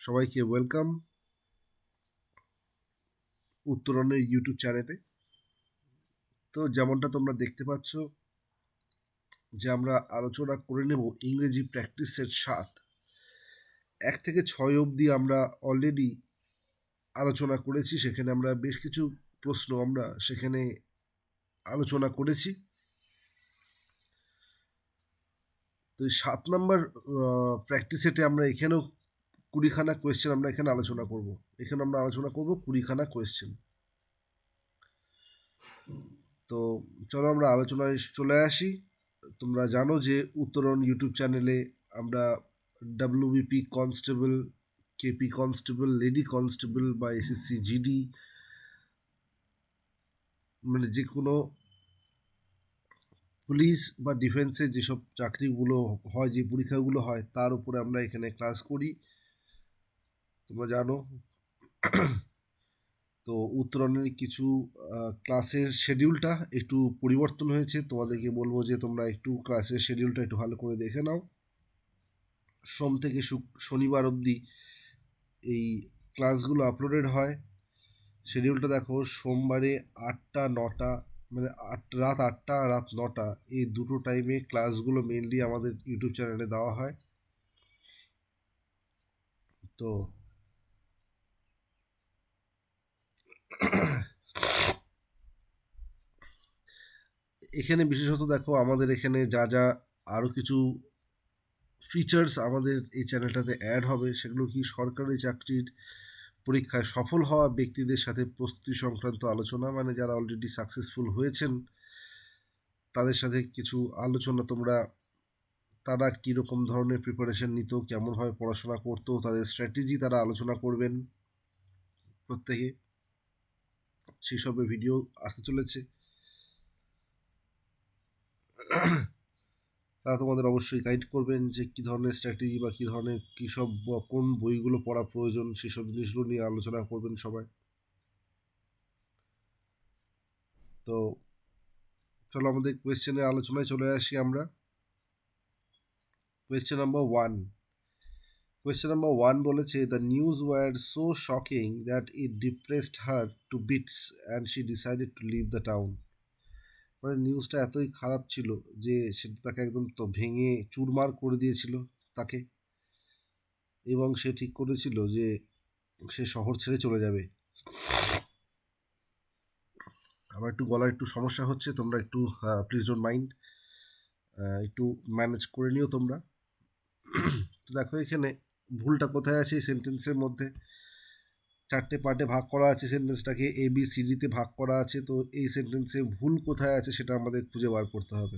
সবাইকে ওয়েলকাম উত্তরণের ইউটিউব চ্যানেলে। তো যেমনটা তোমরা দেখতে পাচ্ছ যে আমরা আলোচনা করে নেব ইংরেজি প্র্যাকটিস সেট 7 1 থেকে 6 অবধি আমরা অলরেডি আলোচনা করেছি। সেখানে আমরা বেশ কিছু প্রশ্ন আমরা সেখানে আলোচনা করেছি। তো 7 নম্বর প্র্যাকটিস সেটে আমরা এখানেও 20খানা কোয়েশ্চেন আমরা এখানে আলোচনা করব। এখানে আমরা আলোচনা করব 20খানা কোয়েশ্চেন। তো চলো আমরা আলোচনায় চলে আসি। তোমরা জানো যে উত্তরণ ইউটিউব চ্যানেলে আমরা WBP constable, KP constable, lady constable বা এসএসসি জিডি মানে যে কোনো পুলিশ বা ডিফেন্সের যেসব চাকরিগুলো হয়, যে পরীক্ষাগুলো হয়, তার উপরে আমরা এখানে ক্লাস করি, তোমরা জানো। তো উত্তরণের কিছু ক্লাসের শিডিউলটা একটু পরিবর্তন হয়েছে। তোমাদেরকে বলবো যে তোমরা একটু ক্লাসের শিডিউলটা একটু ভালো করে দেখে নাও। সোম থেকে শনিবার অবধি এই ক্লাসগুলো আপলোডেড হয়। শিডিউলটা দেখো, সোমবারে 8টা 9টা মানে রাত 8টা রাত 9টা এই দুটো টাইমে ক্লাসগুলো মেনলি আমাদের ইউটিউব চ্যানেলে দেওয়া হয়। তো এখানে বিশেষত দেখো আমাদের এখানে যা যা আরও কিছু ফিচার্স আমাদের এই চ্যানেলটাতে অ্যাড হবে, সেগুলো কি: সরকারি চাকরির পরীক্ষায় সফল হওয়া ব্যক্তিদের সাথে প্রস্তুতি সংক্রান্ত আলোচনা, মানে যারা অলরেডি সাকসেসফুল হয়েছেন তাদের সাথে কিছু আলোচনা, তোমরা তারা কীরকম ধরনের প্রিপারেশন নিত, কেমনভাবে পড়াশোনা করতো, তাদের স্ট্র্যাটেজি তারা আলোচনা করবেন প্রত্যেকে। সেই সবের ভিডিও আসতে চলেছে। তারা তোমাদের অবশ্যই গাইড করবেন যে কী ধরনের স্ট্র্যাটেজি বা কী ধরনের কী সব কোন বইগুলো পড়া প্রয়োজন, সেসব জিনিসগুলো নিয়ে আলোচনা করবেন সবাই। তো চলো আমাদের কোয়েশ্চেনের আলোচনায় চলে আসি আমরা। কোয়েশ্চেন নাম্বার 1 বলেছে, the news was so shocking that it depressed her to bits and she decided to leave the town. মানে নিউজটা এতই খারাপ ছিল যে সেটা তাকে একদম তো ভেঙে চুরমার করে দিয়েছিল তাকে, এবং সে ঠিক করেছিল যে সে শহর ছেড়ে চলে যাবে। আমার একটু গলার একটু সমস্যা হচ্ছে, তোমরা একটু প্লিজ ডোন্ট মাইন্ড, একটু ম্যানেজ করে নিও তোমরা। তো দেখো এখানে ভুলটা কোথায় আছে এই সেন্টেন্সের মধ্যে। 4টে পার্টে ভাগ করা আছে সেন্টেন্সটাকে, ABCDতে ভাগ করা আছে। তো এই সেন্টেন্সে ভুল কোথায় আছে সেটা আমাদের খুঁজে বার করতে হবে।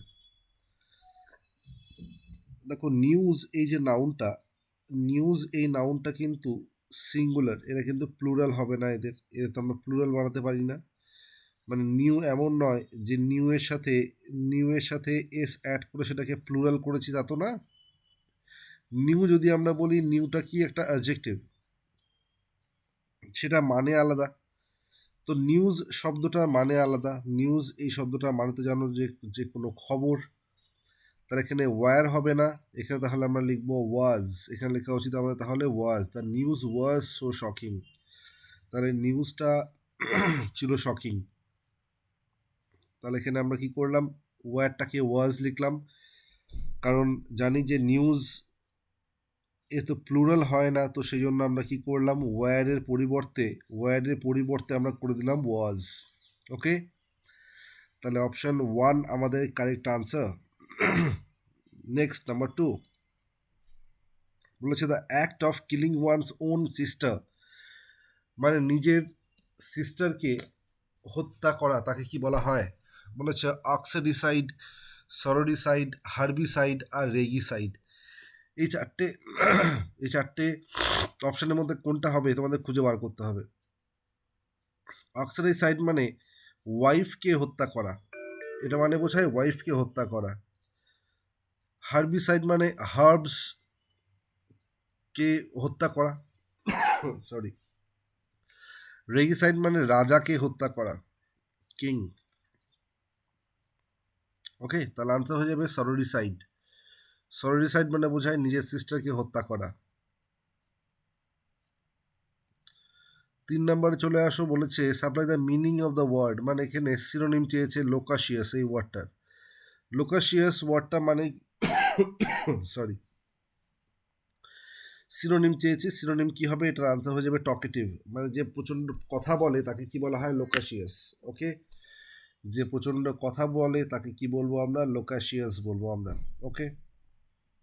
দেখো নিউজ এই যে নাউনটা, নিউজ এই নাউনটা কিন্তু সিঙ্গুলার, এরা কিন্তু প্লুরাল হবে না। এদের তো আমরা প্লুরাল বানাতে পারি না। মানে নিউ এমন নয় যে নিউ এর সাথে এস অ্যাড করে সেটাকে প্লুরাল করেছি, তা তো না। নিউ যদি আমরা বলি, নিউটা কি একটা অ্যাডজেক্টিভ, সেটা মানে আলাদা। তো নিউজ শব্দটার মানে আলাদা। নিউজ এই শব্দটার মানে তো জানো যে কোনো খবর। তার এখানে ওয়ার হবে না, এখানে তাহলে আমরা লিখবো ওয়াজ। এখানে লেখা উচিত আমাদের তাহলে was. The news was so shocking. তাহলে নিউজটা ছিল শকিং। তাহলে এখানে আমরা কি করলাম, ওয়ারটাকে ওয়াজ লিখলাম, কারণ জানি যে নিউজ এ তো প্লুরাল হয় না। তো সেই জন্য আমরা কি করলাম, ওয়ারের পরিবর্তে আমরা করে দিলাম ওয়াজ। ওকে, তাহলে অপশন 1 আমাদের কারেক্ট আনসার। নেক্সট নাম্বার 2 বলেছে, the act of killing one's own sister, মানে নিজের সিস্টারকে হত্যা করা, তাকে কি বলা হয়? বলেছে অক্সিডিসাইড, সরোডিসাইড, হার্বিসাইড আর রেগিসাইড। এই চারটে অপশনের মধ্যে কোনটা হবে তোমাদের খুঁজে বার করতে হবে। অক্সিডিসাইড মানে ওয়াইফকে হত্যা করা, এটা মানে বোঝায় ওয়াইফকে হত্যা করা। হার্বিসাইড মানে হার্বস কে হত্যা করা, সরি। রেগিসাইড মানে রাজাকে হত্যা করা, কিং। ওকে, তাহলে আনসার হয়ে যাবে সরোডিসাইড। সরোডিসাইড মানে বোঝায় নিজের সিস্টারকে হত্যা করা। 3 নম্বরে চলে আসো, বলেছে supply the meaning of the word, মানে এখানে সিনোনিম চেয়েছে লোকাশিয়াস এই ওয়ার্ডটার। লোকাশিয়াস ওয়ার্ডটা মানে সরি, সিনোনিম চেয়েছে। সিনোনিম কি হবে? এটার আনসার হয়ে যাবে টকেটিভ, মানে যে প্রচণ্ড কথা বলে তাকে কি বলা হয়? লোকাশিয়াস। ওকে, যে প্রচণ্ড কথা বলে তাকে কি বলবো আমরা? লোকাশিয়াস বলবো আমরা। ওকে,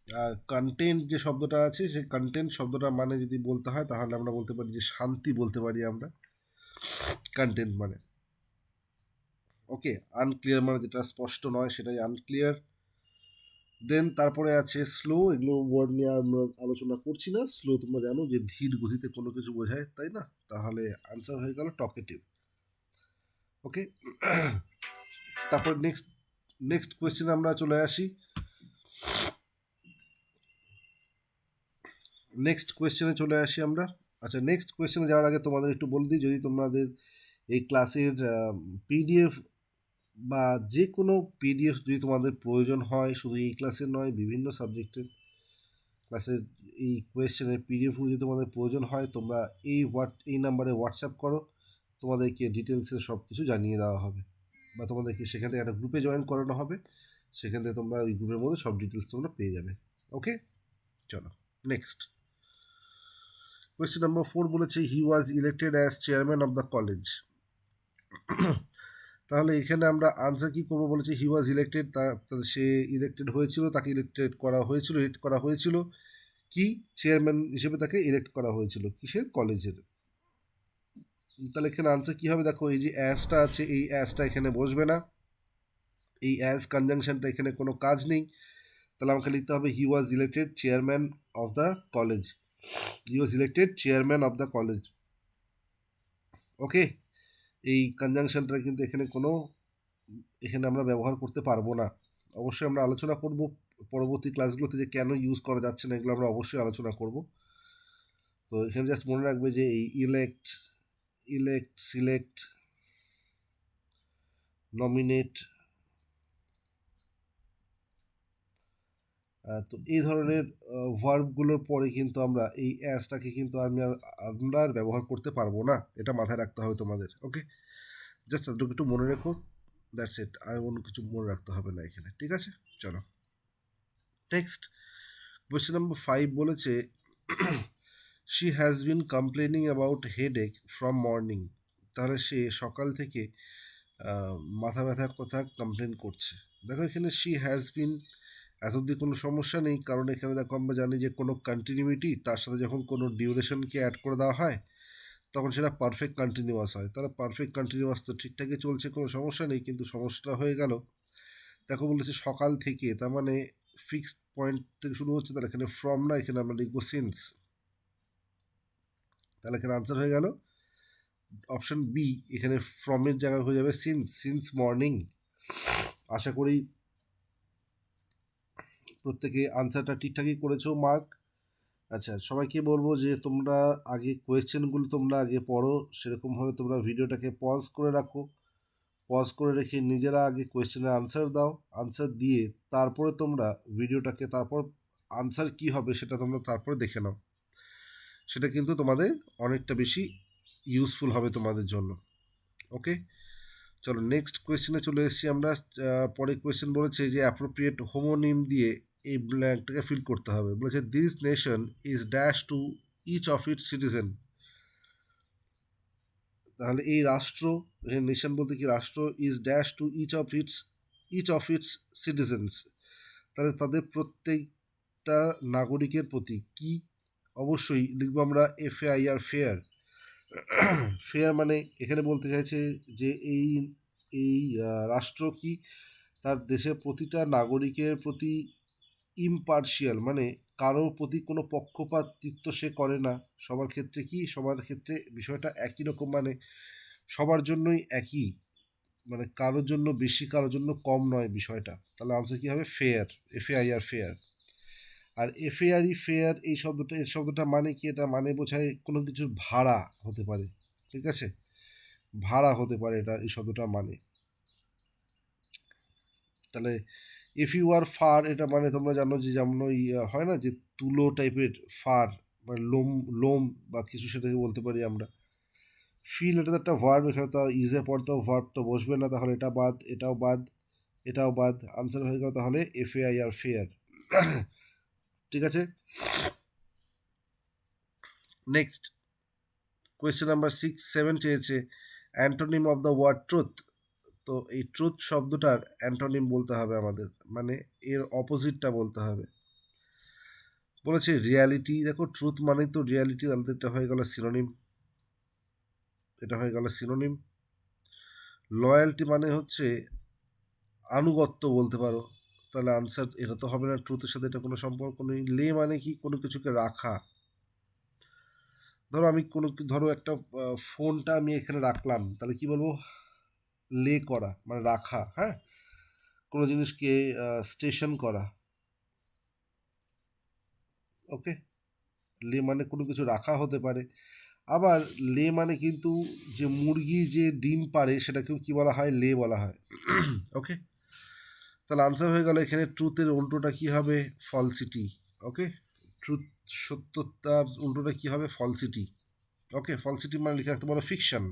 আর কন্টেন্ট যে শব্দটা আছে, সেই কন্টেন্ট শব্দটা মানে যদি বলতে হয় তাহলে আমরা বলতে পারি যে শান্তি বলতে পারি আমরা কন্টেন্ট মানে। ওকে, আনক্লিয়ার মানে যেটা স্পষ্ট নয় সেটাই আনক্লিয়ার। দেন তারপরে আছে স্লো, এগুলো ওয়ার্ড নিয়ে আমরা আলোচনা করছি না। স্লো তোমরা জানো যে ধীর গতিতে কোনো কিছু বোঝায়, তাই না? তাহলে আনসার হয়ে গেল টকেটিভ। ওকে, তারপর নেক্সট কোয়েশ্চেন আমরা চলে আসি। নেক্সট কোয়েশ্চেনে চলে আসি আমরা। আচ্ছা, নেক্সট কোয়েশ্চেনে যাওয়ার আগে তোমাদের একটু বলে দিই, যদি তোমাদের এই ক্লাসের পিডিএফ বা যে কোনো পিডিএফ যদি তোমাদের প্রয়োজন হয়, শুধু এই ক্লাসের নয়, বিভিন্ন সাবজেক্টের ক্লাসের এই কোয়েশ্চেনের পিডিএফগুলো যদি তোমাদের প্রয়োজন হয়, তোমরা এই নাম্বারে হোয়াটসঅ্যাপ করো, তোমাদেরকে ডিটেলসে সব কিছু জানিয়ে দেওয়া হবে, বা তোমাদেরকে সেখান থেকে একটা গ্রুপে জয়েন করানো হবে, সেখান থেকে তোমরা ওই গ্রুপের মধ্যে সব ডিটেলস তোমরা পেয়ে যাবে। ওকে, চলো নেক্সট। কোয়েশ্চেন নাম্বার 4 বলেছে he was elected as chairman of the college. তাহলে এখানে আমরা আনসার কি করবো? বলেছে he was elected, say elected হয়েছিল, তাকে ইলেক্টেড করা হয়েছিল, ইলেক্ট করা হয়েছিল কি? চেয়ারম্যান হিসেবে তাকে ইলেক্ট করা হয়েছিল কিসের? কলেজের। তাহলে এখানে আনসার কি হবে? দেখো, এই যে অ্যাজটা আছে, এই অ্যাজটা এখানে বসবে না, এই অ্যাজ কনজাংশনটা এখানে কোনো কাজ নেই। তাহলে আমাকে লিখতে হবে he was elected chairman of the college. He was elected chairman of the college. Okay, এই কনজাংশনটা কিন্তু এখানে আমরা ব্যবহার করতে পারবো না। অবশ্যই আমরা আলোচনা করব পরবর্তী ক্লাসগুলোতে যে কেন ইউজ করা যাচ্ছে না, এগুলো আমরা অবশ্যই আলোচনা করব। তো এখানে জাস্ট মনে রাখবে যে এই ইলেক্ট, সিলেক্ট, নমিনেট, তো এই ধরনের ভার্বগুলোর পরে কিন্তু আমরা এই অ্যাজটাকে কিন্তু আমরা আর ব্যবহার করতে পারবো না, এটা মাথায় রাখতে হবে তোমাদের। ওকে, জাস্ট একটু মনে রেখো, দ্যাটস ইট, আর অন্য কিছু মনে রাখতে হবে না এখানে, ঠিক আছে? চলো নেক্সট। কোয়েশ্চেন নাম্বার 5 বলেছে she has been complaining about headache from morning. তাহলে সে সকাল থেকে মাথা ব্যথার কথা কমপ্লেন করছে। দেখো, এখানে শি হ্যাজ বিন এত অব্দি কোনো সমস্যা নেই, কারণ এখানে দেখো আমরা জানি যে কোনো কন্টিনিউইটি তার সাথে যখন কোনো ডিউরেশনকে অ্যাড করে দেওয়া হয় তখন সেটা পারফেক্ট কন্টিনিউয়াস হয়। তাহলে পারফেক্ট কন্টিনিউয়াস তো ঠিকঠাকই চলছে, কোনো সমস্যা নেই, কিন্তু সমস্যাটা হয়ে গেল, দেখো বলেছে সকাল থেকে, তার মানে ফিক্সড পয়েন্ট থেকে শুরু হচ্ছে, তাহলে এখানে ফ্রম না, এখানে আমরা লিখবো সিন্স। তাহলে এখানে আনসার হয়ে গেল অপশন বি, এখানে ফ্রমের জায়গায় হয়ে যাবে সিন্স মর্নিং। আশা করি প্রত্যেকে আনসারটা ঠিকঠাকই করেছো, মার্ক। আচ্ছা, সবাইকে বলবো যে তোমরা আগে কোয়েশ্চেনগুলো তোমরা আগে পড়ো, সেরকমভাবে তোমরা ভিডিওটাকে পজ করে রাখো, পজ করে রেখে নিজেরা আগে কোয়েশ্চেনের আনসার দাও, আনসার দিয়ে তারপরে তোমরা ভিডিওটাকে, তারপর আনসার কি হবে সেটা তোমরা তারপরে দেখে নাও, সেটা কিন্তু তোমাদের অনেকটা বেশি ইউজফুল হবে তোমাদের জন্য। ওকে, চলো নেক্সট কোয়েশ্চেনে চলে এসেছি আমরা। পরের কোয়েশ্চেন বলেছে যে অ্যাপ্রোপ্রিয়েট হোমোনিম দিয়ে এই ব্ল্যাঙ্কটাকে ফিল করতে হবে। বলেছে this nation is dash to each of its citizen. তাহলে এই রাষ্ট্র, নেশন বলতে কি রাষ্ট্র, is dash to each of its citizens, তাহলে তাদের প্রত্যেকটা নাগরিকের প্রতি কি? অবশ্যই লিখবো আমরা FAIR, ফেয়ার। ফেয়ার মানে এখানে বলতে চাইছে যে এই এই রাষ্ট্র কি তার দেশের প্রতিটা নাগরিকের প্রতি ইমপার্শিয়াল, মানে কারোর প্রতি কোনো পক্ষপাতিত্ব সে করে না, সবার ক্ষেত্রে কি, সবার ক্ষেত্রে বিষয়টা একই রকম, মানে সবার জন্যই একই, মানে কারোর জন্য বেশি কারোর জন্য কম নয় বিষয়টা। তাহলে আনসার কী হবে? Fair, FAIR, fair. আর ফেয়ার এই শব্দটা মানে কি? এটা মানে বোঝায় কোনো কিছুর ভাড়া হতে পারে, ঠিক আছে? ভাড়া হতে পারে এটা, এই শব্দটা মানে। তাহলে ইফ ইউ আর ফার, এটা মানে তোমরা জানো যে যেমন ওই হয় না যে তুলো টাইপের ফার, মানে লোম লোম বা কিছু, সেটাকে বলতে পারি আমরা। ফিল এটা তো একটা ভার্ব, এখানে তো ইজে পর তো ভার্ব তো বসবে না, তাহলে এটা বাদ, এটাও বাদ, এটাও বাদ, আনসার হয়ে গেল তাহলে FAIR ফেয়ার। ঠিক আছে, নেক্সট কোয়েশ্চেন নাম্বার 6-7 চেয়েছে antonym of the word truth. তো এই ট্রুথ শব্দটার অ্যান্টোনিম বলতে হবে আমাদের, মানে এর অপোজিটটা বলতে হবে। বলেছে রিয়ালিটি, দেখো ট্রুথ মানেই তো রিয়ালিটি, তাহলে এটা হয়ে গেল সিনোনিম, এটা হয়ে গেল সিনোনিম। লয়্যালটি মানে হচ্ছে আনুগত্য বলতে পারো, তাহলে আনসার এটা তো হবে না, ট্রুথের সাথে এটা কোনো সম্পর্ক নেই। লে মানে কি, কোনো কিছুকে রাখা। ধরো আমি ধরো একটা ফোনটা আমি এখানে রাখলাম, তাহলে কি বলবো, লে করা মানে রাখা, হ্যাঁ, কোনো জিনিসকে স্টেশন করা। ওকে, লে মানে কোনো কিছু রাখা হতে পারে। আবার লে মানে কিন্তু যে মুরগি যে ডিম পারে সেটাকেও কি বলা হয়, লে বলা হয়। ওকে, তাহলে আনসার হয়ে গেল এখানে ট্রুথের উল্টোটা কি হবে, ফলসিটি। ওকে, ট্রুথ সত্যতার উল্টোটা কি হবে, ফলসিটি। ওকে, ফলসিটি মানে লিখে রাখতে পারো ফিকশন।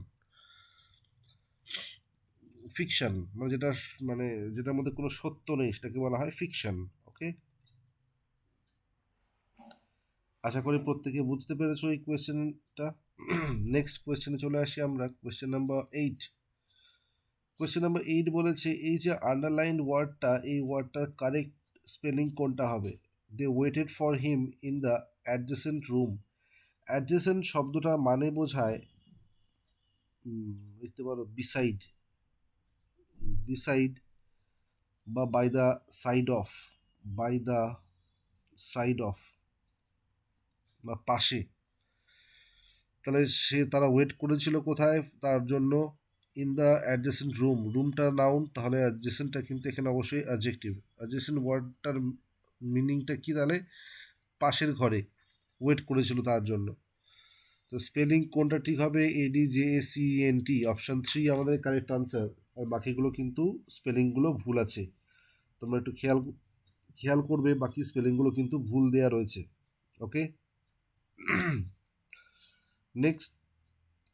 ফিকশন মানে যেটা, মানে যেটার মধ্যে কোনো সত্য নেই সেটাকে বলা হয় ফিকশন। ওকে, আশা করি প্রত্যেকে বুঝতে পেরেছো এই কোয়েশ্চেনটা। নেক্সট কোয়েশ্চেনে চলে আসি আমরা, কোয়েশ্চেন নাম্বার 8। কোয়েশ্চেন নাম্বার 8 বলেছে এই যে আন্ডারলাইন ওয়ার্ডটা, এই ওয়ার্ডটার কারেক্ট স্পেলিং কোনটা হবে। They waited for him in the adjacent room. Adjacent শব্দটা মানে বোঝায়, লিখতে পারো বিসাইড, বিসাইড বা by the side of, by the side of বা পাশে। তাহলে তারা ওয়েট করেছিল কোথায়, তার জন্য ইন দ্য অ্যাডজেসেন্ট রুম, রুমটা নাউন, তাহলে অ্যাডজেসেন্টটা কিন্তু এখানে অবশ্যই অ্যাডজেক্টিভ। অ্যাডজেসেন্ট ওয়ার্ডটার মিনিংটা কি, তাহলে পাশের ঘরে ওয়েট করেছিল তার জন্য। তো স্পেলিং কোনটা ঠিক হবে, ADJACENT, অপশান 3 আমাদের কারেক্ট আনসার, আর বাকিগুলো কিন্তু স্পেলিংগুলো ভুল আছে, তোমরা একটু খেয়াল করবে, বাকি স্পেলিংগুলো কিন্তু ভুল দেওয়া রয়েছে। ওকে, নেক্সট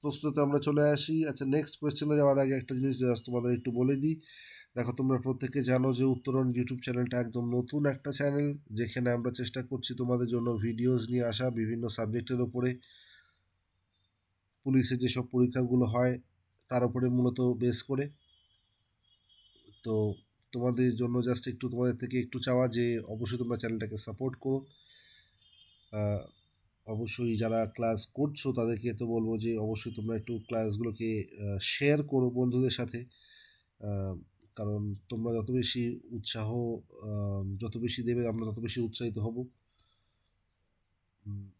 প্রশ্নতে আমরা চলে আসি। আচ্ছা, নেক্সট কোয়েশ্চেনে যাওয়ার আগে একটা জিনিস জাস্ট তোমাদের একটু বলে দিই। দেখো, তোমরা প্রত্যেকে জানো যে উত্তরণ ইউটিউব চ্যানেলটা একদম নতুন একটা চ্যানেল, যেখানে আমরা চেষ্টা করছি তোমাদের জন্য ভিডিওস নিয়ে আসা বিভিন্ন সাবজেক্টের ওপরে। পুলিশে যেসব পরীক্ষাগুলো হয় তার উপরে মূলত বেস করে। তো তোমাদের জন্য জাস্ট একটু তোমাদের থেকে একটু চাওয়া যে অবশ্যই তোমরা চ্যানেলটাকে সাপোর্ট করো। অবশ্যই যারা ক্লাস করছো তাদেরকে তো বলবো যে অবশ্যই তোমরা একটু ক্লাসগুলোকে শেয়ার করো বন্ধুদের সাথে, কারণ তোমরা যত বেশি উৎসাহ, যত বেশি দেবে আমরা তত বেশি উৎসাহিত হব।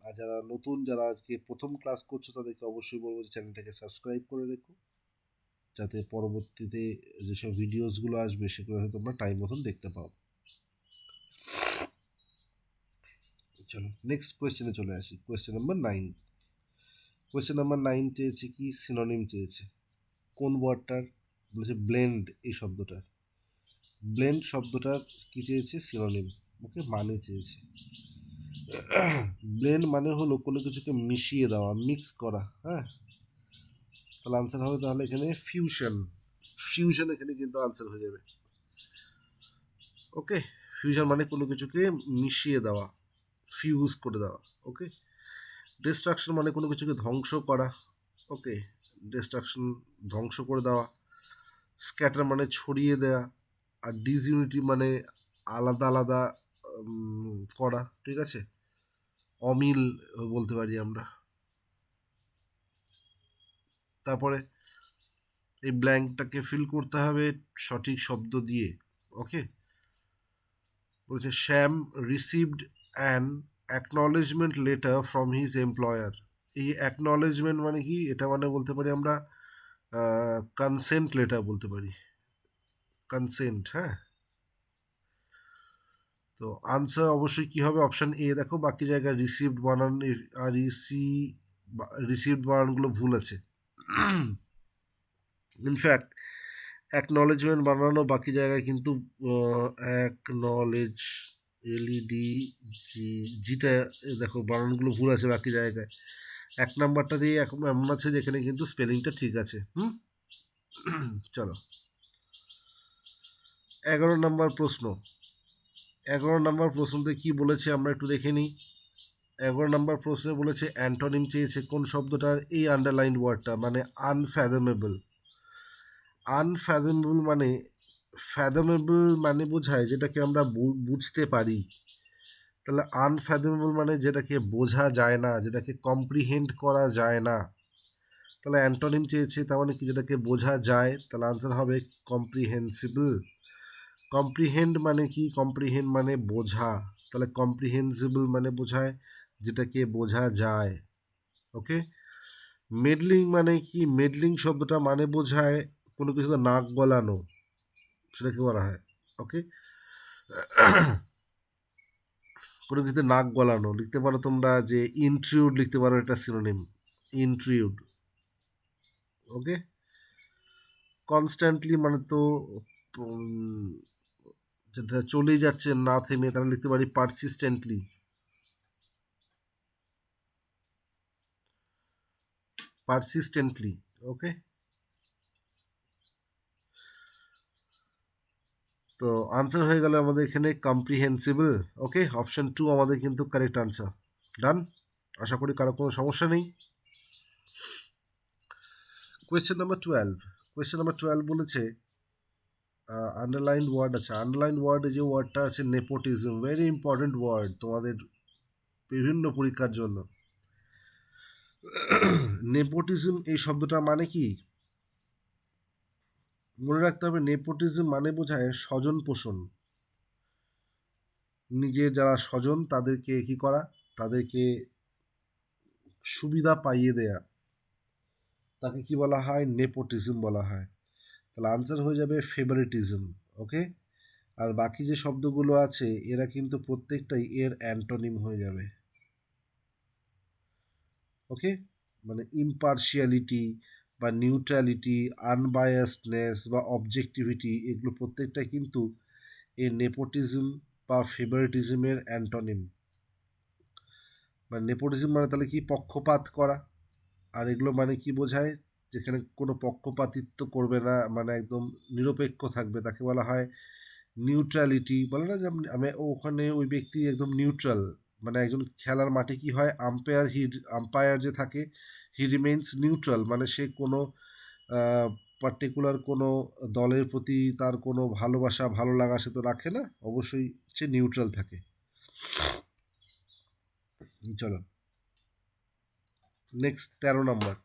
আর যারা নতুন, যারা আজকে প্রথম ক্লাস করছো তাদেরকে অবশ্যই বলবো যে চ্যানেলটাকে সাবস্ক্রাইব করে রেখো, যাতে পরবর্তীতে যেসব ভিডিওসগুলো আসবে সেগুলো তোমরা টাইম মতন দেখতে পাও। চলো নেক্সট কোয়েশ্চেনে চলে আসি, কোয়েশ্চেন নাম্বার 9। কোয়েশ্চেন নাম্বার 9 চেয়েছে কি, সিনোনিম চেয়েছে। কোন ওয়ার্ডটার, বলেছে ব্লেন্ড, এই শব্দটার, ব্লেন্ড শব্দটার কি চেয়েছে, সিনোনিম। ওকে, মানে চেয়েছে। ব্লেন্ড মানে হলো কোনো কিছুকে মিশিয়ে দেওয়া, মিক্স করা, হ্যাঁ, তাহলে আনসার হবে তাহলে এখানে ফিউশন। ফিউশন এখানে কিন্তু আনসার হয়ে যাবে। ওকে, ফিউশন মানে কোনো কিছুকে মিশিয়ে দেওয়া, ফিউজ করে দেওয়া। ওকে, ডিস্ট্রাকশন মানে কোনো কিছুকে ধ্বংস করা। ওকে, ডিস্ট্রাকশন ধ্বংস করে দেওয়া। স্ক্যাটার মানে ছড়িয়ে দেওয়া। আর ডিসইউনিটি মানে আলাদা আলাদা করা। ঠিক আছে, অমিল বলতে পারি আমরা। তারপরে এই ব্ল্যাঙ্কটাকে ফিল করতে হবে সঠিক শব্দ দিয়ে। ওকে, বলছে Shyam received an acknowledgement letter from his employer. এই অ্যাকনলেজমেন্ট মানে কি, এটা মানে বলতে পারি আমরা কনসেন্ট লেটার বলতে পারি, কনসেন্ট। হ্যাঁ, তো আনসার অবশ্যই কি হবে, অপশান এ। দেখো বাকি জায়গায় রিসিভড বানান আর রিসিভড বানানগুলো ভুল আছে। ইনফ্যাক্ট অ্যাকনলেজমেন্ট বানানো বাকি জায়গায় কিন্তু অ্যাকনলেজ, LED, জিটা দেখো বানানগুলো ভুল আছে বাকি জায়গায়। 1 নাম্বারটা দিয়ে এমন আছে যেখানে কিন্তু স্পেলিংটা ঠিক আছে। চলো 11 নম্বর প্রশ্ন। 11 নম্বর প্রশ্নতে কি বলেছে আমরা একটু দেখে নিই। 11 নম্বর প্রশ্নে বলেছে অ্যান্টোনিম চেয়েছে কোন শব্দটার, এই আন্ডারলাইন ওয়ার্ডটা মানে আনফ্যাথমেবল। আনফ্যাথমেবল মানে, ফ্যাথমেবল মানে বোঝায় যেটাকে আমরা বুঝতে পারি। তাহলে আনফ্যাথমেবল মানে যেটাকে বোঝা যায় না, যেটাকে কম্প্রিহেন্ড করা যায় না। তাহলে অ্যান্টোনিম চেয়েছে, তার মানে কি যেটাকে বোঝা যায়, তাহলে আনসার হবে কম্প্রিহেন্সিবল। কম্প্রিহেন্ড মানে কি, কম্প্রিহেন্ড মানে বোঝা, তাহলে কম্প্রিহেন্সিবল মানে বোঝায় যেটাকে বোঝা যায়। ওকে। মেডলিং মানে কি, মেডলিং শব্দটা মানে বোঝায় কোনো কিছুতে নাক গলানো, সেটাকে বলা হয়। ওকে। কোনো কিছুতে নাক গলানো লিখতে পারো তোমরা, যে ইন্ট্রিউড লিখতে পারো, এটা সিনোনিম ইন্ট্রিউড। ওকে। কনস্ট্যান্টলি মানে তো যেটা চলেই যাচ্ছে না থেমে, তাহলে লিখতে পারি পারসিস্টেন্টলি। পারসিস্টেন্টলি। ওকে। তো আনসার হয়ে গেল আমাদের এখানে কম্প্রিহেন্সিবল। ওকে, অপশন 2 আমাদের কিন্তু কারেক্ট আনসার। ডান। আশা করি কারো কোনো সমস্যা নেই। Question number 12। কোয়েশ্চেন নাম্বার 12 বলেছে আন্ডারলাইন ওয়ার্ড আছে। আন্ডারলাইন ওয়ার্ডে যে ওয়ার্ডটা আছে নেপোটিজম, ভেরি ইম্পর্টেন্ট ওয়ার্ড তোমাদের বিভিন্ন পরীক্ষার জন্য। নেপোটিজম এই শব্দটা মানে কি, মনে রাখতে হবে নেপোটিজম মানে বোঝায় স্বজন পোষণ। নিজের যারা স্বজন তাদেরকে কি করা, তাদেরকে সুবিধা পাইয়ে দেয়া, তাকে কি বলা হয়, নেপোটিজম বলা হয়। তাহলে আনসার হয়ে যাবে ফেভারিটিজম। ওকে। আর বাকি যে শব্দগুলো আছে এরা কিন্তু প্রত্যেকটাই এর অ্যান্টোনিম হয়ে যাবে। ওকে। মানে ইমপার্শিয়ালিটি বা নিউট্রালিটি, আনবায়াসডনেস বা অবজেক্টিভিটি, এগুলো প্রত্যেকটাই কিন্তু এই নেপোটিজম বা ফেভারিটিজমের অ্যান্টোনিম। মানে নেপোটিজম মানে তাহলে কি, পক্ষপাত করা। আর এগুলো মানে কি বোঝায়, যেখানে কোনো পক্ষপাতিত্ব করবে না, মানে একদম নিরপেক্ষ থাকবে, তাকে বলা হয় নিউট্রালিটি। বলে না যে আমি ওখানে ওই ব্যক্তি একদম নিউট্রাল, মানে একজন খেলার মাঠে কি হয়, আম্পায়ার যে থাকে, হি রিমেইনস নিউট্রাল, মানে সে কোনো পার্টিকুলার কোনো দলের প্রতি তার কোনো ভালোবাসা ভালো লাগা সে তো রাখে না, অবশ্যই সে নিউট্রাল থাকে। চলো নেক্সট 13 নম্বর।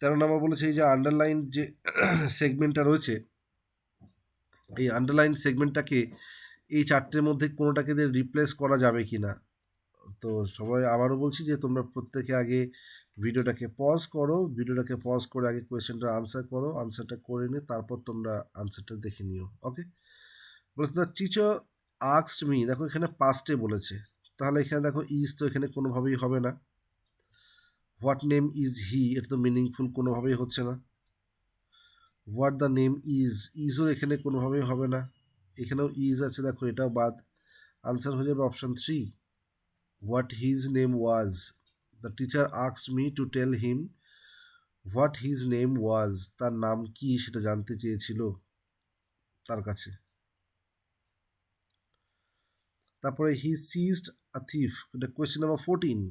13 নম্বর বলেছে এই যে আন্ডারলাইন যে সেগমেন্টটা রয়েছে, এই আন্ডারলাইন সেগমেন্টটাকে এই চারটের মধ্যে কোনোটাকে দিয়ে রিপ্লেস করা যাবে কি না। তো সবাই আবারও বলছি যে তোমরা প্রত্যেকে আগে ভিডিওটাকে পজ করো, ভিডিওটাকে পজ করে আগে কোয়েশ্চেনটা আনসার করো, আনসারটা করে নিয়ে তারপর তোমরা আনসারটা দেখে নিও। ওকে। বলছে দ্য টিচার আস্কড মি, দেখো এখানে পাস্টে বলেছে, তাহলে এখানে দেখো ইজ তো এখানে কোনোভাবেই হবে না। হোয়াট নেম ইজ হি, এটা তো মিনিংফুল কোনোভাবেই হচ্ছে না। হোয়াট দ্য নেম ইজ, ইজও এখানে কোনোভাবেই হবে না। এখানেও ইজ আছে, দেখো এটাও বাদ। আনসার হয়ে যাবে option 3, what his name was. The teacher asked me to tell him what his name was, তার নাম কি সেটা জানতে চেয়েছিল তার কাছে। তারপরে হি সিজড আ থিফ, এটা question number 14।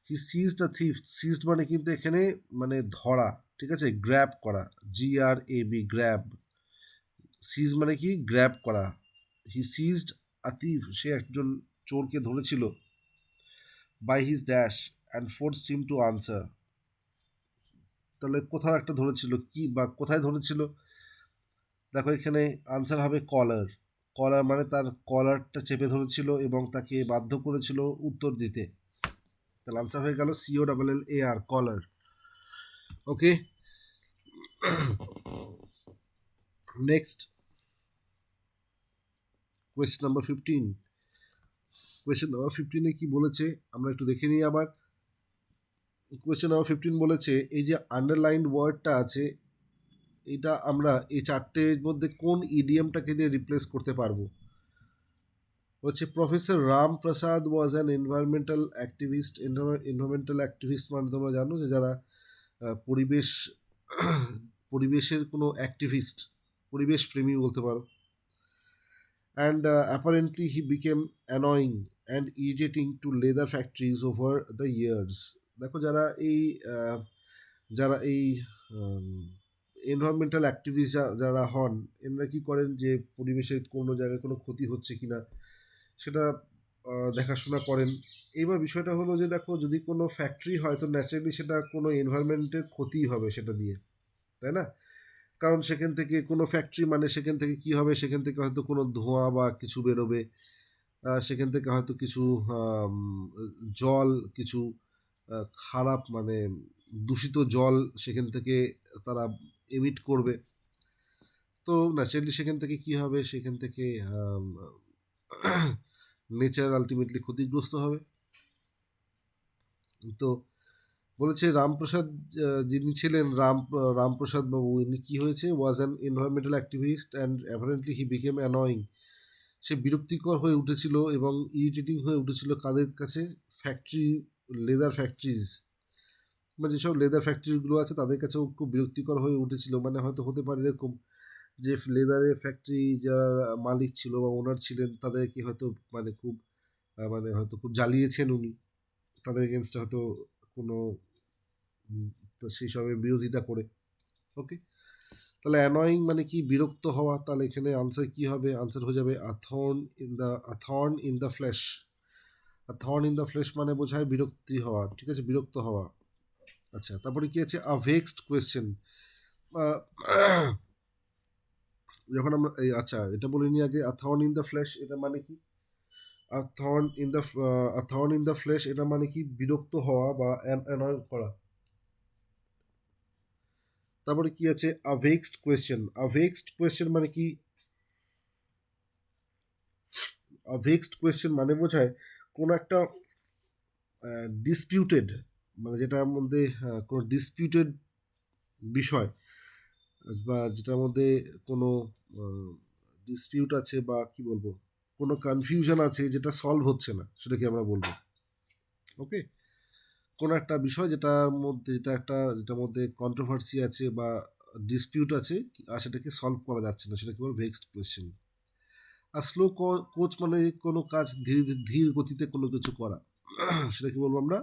He seized a thief, seized মানে কিন্তু এখানে মানে ধরা, ঠিক আছে, গ্র্যাব করা, GRAB, গ্র্যাব। সিজ মানে কি, গ্র্যাব করা। হি সিজড আ থিফ, সে একজন চোরকে ধরেছিল, by his dash and forced him to answer. তাহলে কোথাও একটা ধরেছিল, কি বা কোথায় ধরেছিল, দেখো এখানে আনসার হবে কলার। কলার মানে তার কলারটা চেপে ধরেছিল এবং তাকে বাধ্য করেছিল উত্তর দিতে। তাহলে আনসার হয়ে গেল COLLAR, collar. Okay. Next question number 15। Question number 15-এ কি বলেছে আমরা একটু দেখে নিই আবার। কোয়েশ্চেন নাম্বার 15 বলেছে এই যে আন্ডারলাইন ওয়ার্ডটা আছে, এটা আমরা এই চারটের মধ্যে কোন ইডিয়ামটাকে দিয়ে রিপ্লেস করতে পারবো। হচ্ছে professor Ram Prasad was an environmental activist. Environmental activist মানে তোমরা জানো যে যারা পরিবেশ পরিবেশের কোনো অ্যাক্টিভিস্ট, পরিবেশ প্রেমী বলতে পারো। And apparently he became annoying and irritating to leather factories over the years. দেখো যারা এই এনভায়রনমেন্টাল অ্যাক্টিভিস্ট যারা হন, এনারা কী করেন যে পরিবেশের কোনো জায়গায় কোনো ক্ষতি হচ্ছে কি না সেটা দেখাশোনা করেন। এইবার বিষয়টা হলো যে দেখো, যদি কোনো ফ্যাক্টরি হয় তো ন্যাচারালি সেটা কোনো এনভায়রনমেন্টের ক্ষতিই হবে সেটা দিয়ে, তাই না? কারণ সেখান থেকে কোনো ফ্যাক্টরি মানে সেখান থেকে কি হবে, সেখান থেকে হয়তো কোনো ধোঁয়া বা কিছু বেরোবে, সেখান থেকে হয়তো কিছু আম, জল, কিছু খারাপ মানে দূষিত জল সেখান থেকে তারা এমিট করবে। তো ন্যাচারালি সেখান থেকে কি হবে, সেখান থেকে নেচার আলটিমেটলি ক্ষতিগ্রস্ত হবে। তো বলেছে রামপ্রসাদ, যিনি ছিলেন রামপ্রসাদ বাবু, ইনি কী হয়েছে, was an environmental activist and apparently he became annoying. সে বিরক্তিকর হয়ে উঠেছিল এবং ইরিটেটিং হয়ে উঠেছিল কাদের কাছে, ফ্যাক্টরি, লেদার ফ্যাক্টরিজ, মানে যেসব লেদার ফ্যাক্টরিগুলো আছে তাদের কাছেও খুব বিরক্তিকর হয়ে উঠেছিল। মানে হয়তো হতে পারে এরকম যে লেদারের ফ্যাক্টরি যারা মালিক ছিল বা ওনার ছিলেন তাদেরকে হয়তো মানে খুব মানে হয়তো খুব জ্বালিয়েছেন উনি, তাদের এগেনস্টে হয়তো কোনো তো সেই সবের বিরোধিতা করে। ওকে, তাহলে অ্যানয়িং মানে কি, বিরক্ত হওয়া। তাহলে এখানে আনসার কি হবে, আনসার হয়ে যাবে a thorn in the flesh. Thorn in the flesh মানে বোঝায় বিরক্তি হওয়া, ঠিক আছে, বিরক্ত হওয়া। আচ্ছা, তারপরে কি আছে, আ ভেক্সড কোয়েশ্চেন। যখন আমরা এই আচ্ছা এটা বলে নিই আগে, আ থর্ন ইন দ্য ফ্ল্যাশ এটা মানে কি, আ থর্ন ইন দ্য ফ্ল্যাশ এটা মানে কি, বিরক্ত হওয়া বা অ্যানয় করা। তারপরে কি আছে, আ ভেক্সড কোয়েশ্চেন। আ ভেক্সড কোয়েশ্চেন মানে কি, আ ভেক্সড কোয়েশ্চেন মানে বোঝায় কোনো একটা ডিসপিউটেড, মানে যেটার মধ্যে কোনো ডিসপিউটেড বিষয় বা যেটার মধ্যে কোনো ডিসপিউট আছে বা কি বলবো, কোনো কনফিউশন আছে যেটা সলভ হচ্ছে না, সেটাকে আমরা বলবো। ওকে, কোনো একটা বিষয় যেটার মধ্যে কন্ট্রোভার্সি আছে বা ডিসপিউট আছে আর সেটাকে সলভ করা যাচ্ছে না, সেটাকে বলবো ভেক্সড কোয়েশ্চেন। আর স্লো কোচ মানে কোনো কাজ ধীর গতিতে কোনো কিছু করা, সেটাকে বলবো আমরা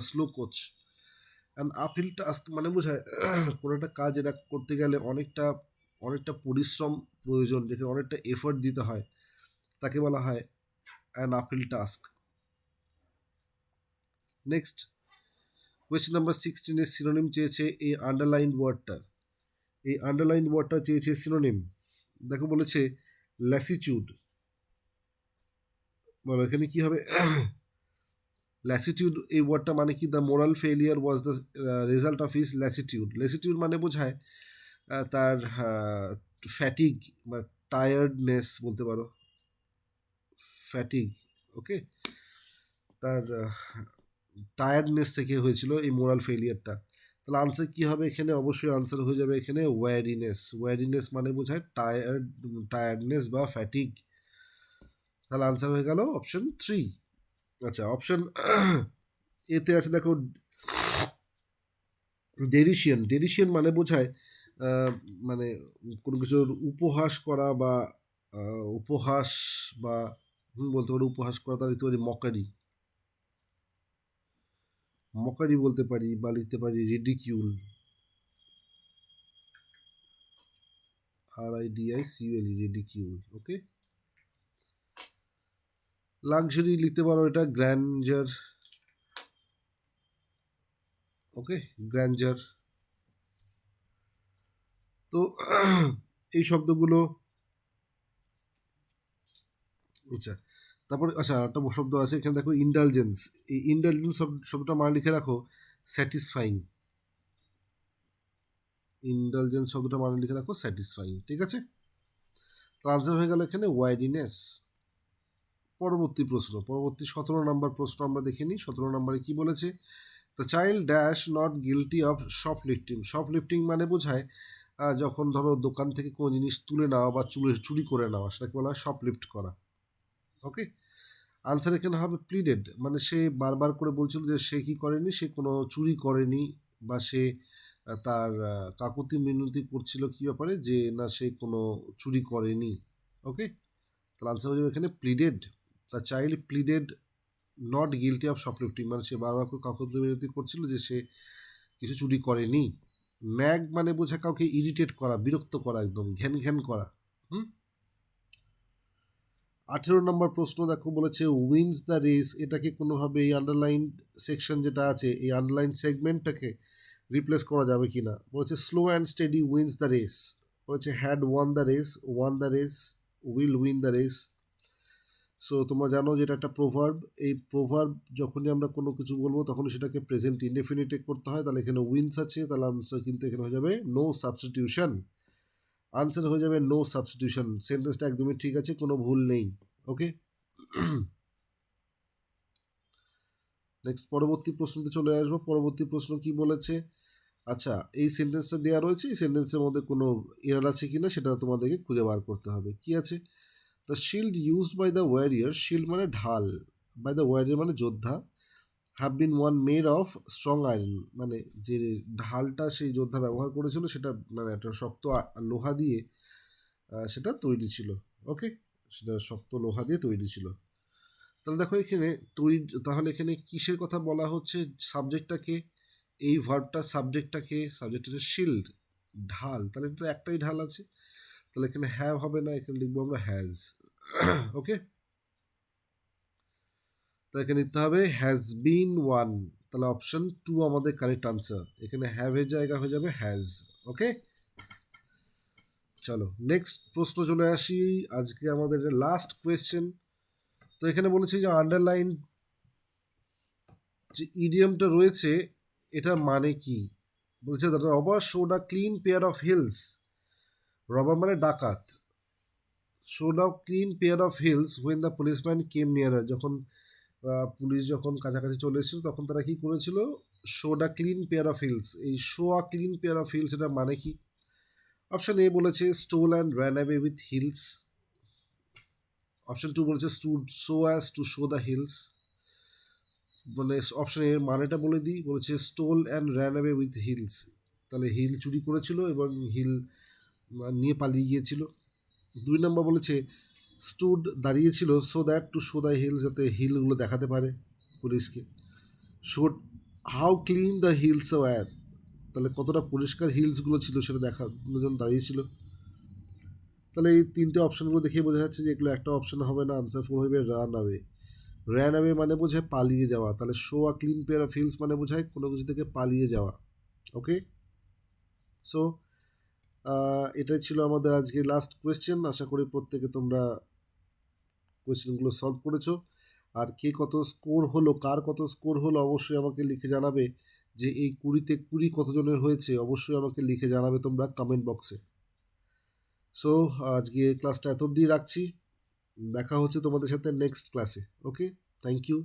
slow coach. And uphill task মানে বোঝায় কোনো একটা কাজ এটা করতে গেলে অনেকটা পরিশ্রম প্রয়োজন, যেখানে অনেকটা এফোর্ট দিতে হয়, তাকে বলা হয় an uphill task. Next question number 16 এর সিনোনিম চেয়েছে এই আন্ডারলাইন ওয়ার্ডটার। এই আন্ডারলাইন ওয়ার্ডটা চেয়েছে সিনোনিম। দেখো বলেছে ল্যাসিটিউড, বলো এখানে কি হবে, ল্যাসিটিউড এই ওয়ার্ডটা মানে কি, the moral failure was the result of his ল্যাসিটিউড। ল্যাসিটিউড মানে বোঝায় তার ফ্যাটিগ বা টায়ার্ডনেস বলতে পারো, ফ্যাটিগ। ওকে, তার টায়ার্ডনেস থেকে হয়েছিল এই মোরাল ফেলিয়ারটা। তাহলে আনসার কী হবে এখানে, অবশ্যই আনসার হয়ে যাবে এখানে ওয়ারিনেস। ওয়ারিনেস মানে বোঝায় টায়ার্ডনেস বা ফ্যাটিগ। তাহলে আনসার হয়ে গেল অপশন 3। আচ্ছা, অপশন এতে আছে দেখো ডেরিশিয়ান। ডেরিশিয়ান মানে বোঝায় মানে কোনো কিছুর উপহাস করা বা উপহাস বা বলতে পারি উপহাস করা, তার লিখতে পারি মকারি, মকারি বলতে পারি, বা লিখতে পারি রিডিকিউল, RIDICUL, রিডিকিউল। ওকে, লাক্সারি লিখতে পারো এটা গ্র্যান্ডার। ওকে, গ্র্যান্ডার। তো এই শব্দগুলো, আচ্ছা তারপরে আচ্ছা একটা শব্দ আছে এখানে দেখো ইন্ডালজেন্স। এই ইন্ডালজেন্স শব্দটা মানে লিখে রাখো স্যাটিসফাইং। ইন্ডালজেন্স শব্দটা মানে লিখে রাখো স্যাটিসফাইং, ঠিক আছে। তো আনসার হয়ে গেল এখানে ওয়াইডিনেস। পরবর্তী 17 নম্বর প্রশ্ন আমরা দেখে নিই। 17 নম্বরে কি বলেছে, the child dash not guilty of shoplifting. Shoplifting মানে বোঝায় যখন ধরো দোকান থেকে কোনো জিনিস তুলে নেওয়া বা চুরি করে নেওয়া, সেটাকে বলা হয় শপলিফট করা। ওকে, আনসার এখানে হবে প্লিডেড, মানে সে বারবার করে বলছিল যে সে কি করেনি, সে কোনো চুরি করেনি, বা সে তার কাকুতি মিনতি করছিল কি ব্যাপারে, যে না সে কোনো চুরি করেনি। ওকে, তাহলে আনসার হয়ে যাবে এখানে pleaded. The child pleaded not guilty of shoplifting, মানে সে বারবার করে কাকুতি মিনতি করছিল যে সে কিছু চুরি করেনি। ন্যাগ মানে বোঝা কাউকে ইরিটেট করা, বিরক্ত করা, একদম ঘ্যান ঘ্যান করা। 18 নম্বর প্রশ্ন দেখো, বলেছে উইন্স দ্য রেস, এটাকে কোনোভাবে এই আন্ডারলাইন সেকশন যেটা আছে এই আন্ডারলাইন সেগমেন্টটাকে রিপ্লেস করা যাবে কি না। বলেছে slow and steady wins the race, বলেছে had won the race, will win the race. So তোমরা জানো যে এটা একটা প্রোভার্ব, এই প্রোভার্ব যখনই আমরা কোনো কিছু বলবো তখন সেটাকে প্রেজেন্ট ইনডেফিনিটে করতে হয়। তাহলে এখানে উইন্স আছে, তাহলে আনসার কিন্তু এখানে হয়ে যাবে নো সাবস্টিটিউশন। আনসার হয়ে যাবে নো সাবস্টিটিউশন। সেন্টেন্সটা একদমই ঠিক আছে, কোনো ভুল নেই। ওকে, নেক্সট পরবর্তী প্রশ্নতে চলে আসবো। পরবর্তী প্রশ্ন কি বলেছে, আচ্ছা এই সেন্টেন্সটা দেওয়া রয়েছে, এই সেন্টেন্সের মধ্যে কোনো এরার আছে কিনা সেটা তোমাদেরকে খুঁজে বার করতে হবে। কি আছে, the shield used by the warrior, shield মানে ঢাল, বাই দ্য ওয়ারিয়ার মানে যোদ্ধা, have been one made of strong iron, মানে যে ঢালটা সেই যোদ্ধা ব্যবহার করেছিল সেটা মানে একটা শক্ত লোহা দিয়ে সেটা তৈরি ছিল। ওকে, সেটা শক্ত লোহা দিয়ে তৈরি ছিল। তাহলে দেখো এখানে তৈরি, তাহলে এখানে কিসের কথা বলা হচ্ছে, সাবজেক্টটাকে, এই ভার্বটা সাবজেক্টটাকে, সাবজেক্ট হচ্ছে শিল্ড, ঢাল, তাহলে এটা একটাই ঢাল আছে, তাহলে এখানে হ্যাভ হবে না, এখানে লিখবো আমরা হ্যাজ। ওকে, তাহলে এখানে লিখতে হবে হ্যাজ বিন ওয়ান, তাহলে অপশন 2 আমাদের কারেক্ট আনসার, এখানে হ্যাভের জায়গা হয়ে যাবে হ্যাজ। ওকে, চলো নেক্সট প্রশ্ন চলে আসি, আজকে আমাদের লাস্ট কোয়েশ্চেন। তো এখানে বলেছি যে আন্ডারলাইন যে ইডিয়মটা রয়েছে এটার মানে কি, বলছে the rubber showed a clean pair of hills, rubber মানে ডাকাত, showed a clean pair of hills when the policeman কেম নিয়ারার, যখন পুলিশ যখন কাছাকাছি চলে এসেছিল তখন তারা কি করেছিল, showed a clean pair of heels, এই show a clean pair of heels এটার মানে কি। অপশন এ বলেছে stole and ran away with heels, option 2 বলেছে stood so as to show the heels, মানে অপশন এর মানেটা বলে দিই, বলেছে stole and ran away with heels, তাহলে হিল চুরি করেছিল এবং হিল নিয়ে পালিয়ে গিয়েছিল। 2 নম্বর বলেছে স্টুড দাঁড়িয়েছিল so that to show the hills, যাতে হিলগুলো দেখাতে পারে পুলিশকে। Showed how clean the hills were, তাহলে কতটা পরিষ্কার হিলসগুলো ছিল সেটা দেখার জন্য দাঁড়িয়েছিল। তাহলে এই তিনটে অপশনগুলো দেখে বোঝা যাচ্ছে যে এগুলো একটা অপশন হবে না, আনসার 4 হবে রান অ্যাওয়ে। র্যান অ্যাওয়ে মানে বোঝায় পালিয়ে যাওয়া, তাহলে show a clean pair of hills মানে বোঝায় কোনো কিছু থেকে পালিয়ে যাওয়া। ওকে, সো এটাই ছিল আমাদের আজকে লাস্ট কোয়েশ্চেন। আশা করি প্রত্যেকে তোমরা কোয়েশ্চেনগুলো সলভ করেছো। আর কে কত স্কোর হলো, কার কত স্কোর হলো অবশ্যই আমাকে লিখে জানাবে, যে এই 20তে 20 কতজনের হয়েছে অবশ্যই আমাকে লিখে জানাবে তোমরা কমেন্ট বক্সে। সো আজকে ক্লাসটা এত অবধি রাখছি, দেখা হচ্ছে তোমাদের সাথে নেক্সট ক্লাসে। ওকে, থ্যাংক ইউ।